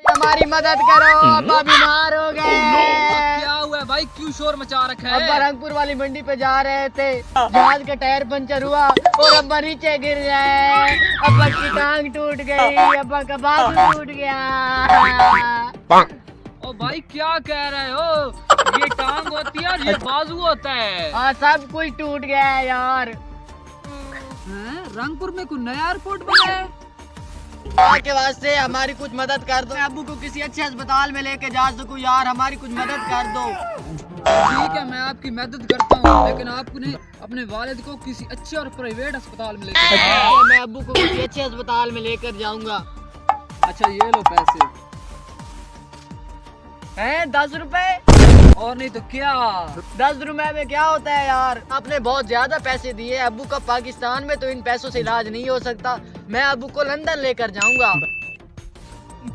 हमारी मदद करो, अब्बा बीमार हो गए। क्या हुआ भाई, क्यों शोर मचा रखा है? अब्बा रंगपुर वाली मंडी पे जा रहे थे, जहाज का टायर पंचर हुआ और अब्बा नीचे गिर गए। अब्बा की टांग टूट गई, अब्बा का बाजू टूट गया। ओ भाई क्या कह रहे हो? ये टांग होती है और ये बाजू होता है। हाँ सब कुछ टूट गया है यार। रंगपुर में कोई नया एयरपोर्ट बना है? के वास्ते हमारी कुछ मदद कर दो। अब्बू को किसी अच्छे अस्पताल में लेके जा सकूं यार, हमारी कुछ मदद कर दो। ठीक है, मैं आपकी मदद करता हूँ, लेकिन आपने अपने वालिद को किसी अच्छे और प्राइवेट अस्पताल में लेकर मैं अब्बू को किसी अच्छे अस्पताल में लेकर जाऊंगा। अच्छा ये लो पैसे। हैं 10 रुपए? और नहीं तो क्या। 10 रुपए में क्या होता है यार, आपने बहुत ज्यादा पैसे दिए। अब्बू का पाकिस्तान में तो इन पैसों से इलाज नहीं हो सकता। मैं अब्बू को लंदन लेकर जाऊंगा।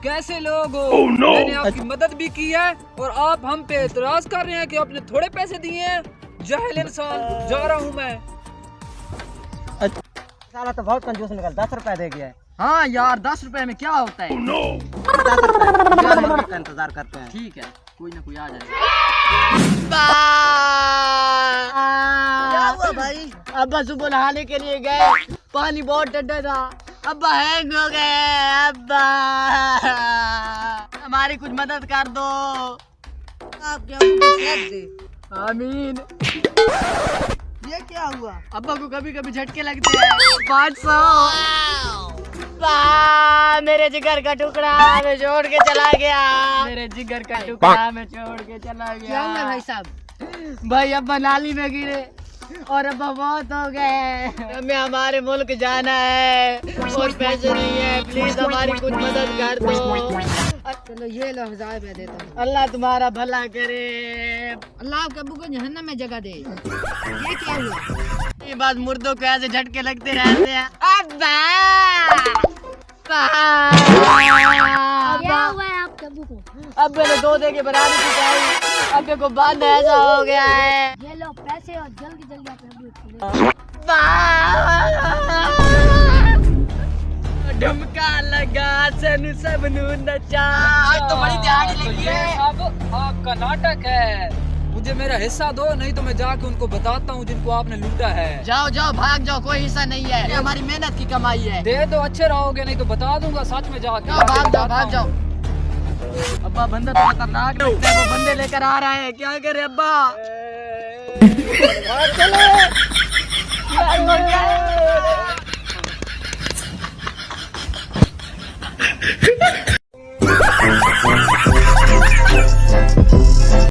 कैसे लोग हो? मैंने आपकी मदद भी की है और आप हम पे एतराज कर रहे हैं कि आपने थोड़े पैसे दिए हैं। जाहिल इंसान, जा रहा हूँ मैं। साला तो बहुत कंजूस निकल, 10 रुपए दे गया है। हाँ यार 10 रुपए में क्या होता है? इंतजार करते हैं। ठीक है, कोई ना कोई आ जाएगा। क्या हुआ भाई? अब्बा सुबह नहाने के लिए गए, पानी बहुत ठंडा था, अब्बा हैंग हो गए। अब्बा हमारी कुछ मदद कर दो। आप आमीन। ये क्या हुआ? अब्बा को कभी कभी झटके लगते हैं। 500। मेरे जिगर का टुकड़ा हमें छोड़ के चला गया। मेरे जिगर का टुकड़ा हमें छोड़ के चला गया। क्या हुआ भाई साहब? भाई अब्बा नाली में गिरे और अब्बा बहुत हो गए। हमें हमारे मुल्क जाना है और पैसे नहीं है, प्लीज हमारी कुछ मदद कर दो। चलो ये लो 1000 मैं देता हूँ। अल्लाह तुम्हारा भला करे। अल्लाह आपके अब्बू को जहन्नम में जगह दे। ये क्या हुआ? ये बात मुर्दों को ऐसे झटके लगते रहते हैं। अब्बा क्या हुआ है आपके अब्बू को? अब्बे ने 2 दे के बनाने की चाहिए। अब्बे को बांध ऐसा हो गया है। ये लो पैसे और जल्दी जल्दी आपके अब्बू को। ढमका लगा सनु सब नचा। आज तो बड़ी दिहाड़ी लगी है। अब आपका नाटक है, मुझे मेरा हिस्सा दो, नहीं तो मैं जाके उनको बताता हूँ जिनको आपने लूटा है। जाओ जाओ भाग जाओ, कोई हिस्सा नहीं है, ये हमारी मेहनत की कमाई है। दे दो, अच्छे रहोगे, नहीं तो बता दूंगा सच में जाके। जाओ भाग जाओ भाग जाओ। अब्बा बंदा तो खतरनाक लगता है, वो बंदे लेकर आ रहा है, क्या करे अब्बा? चलो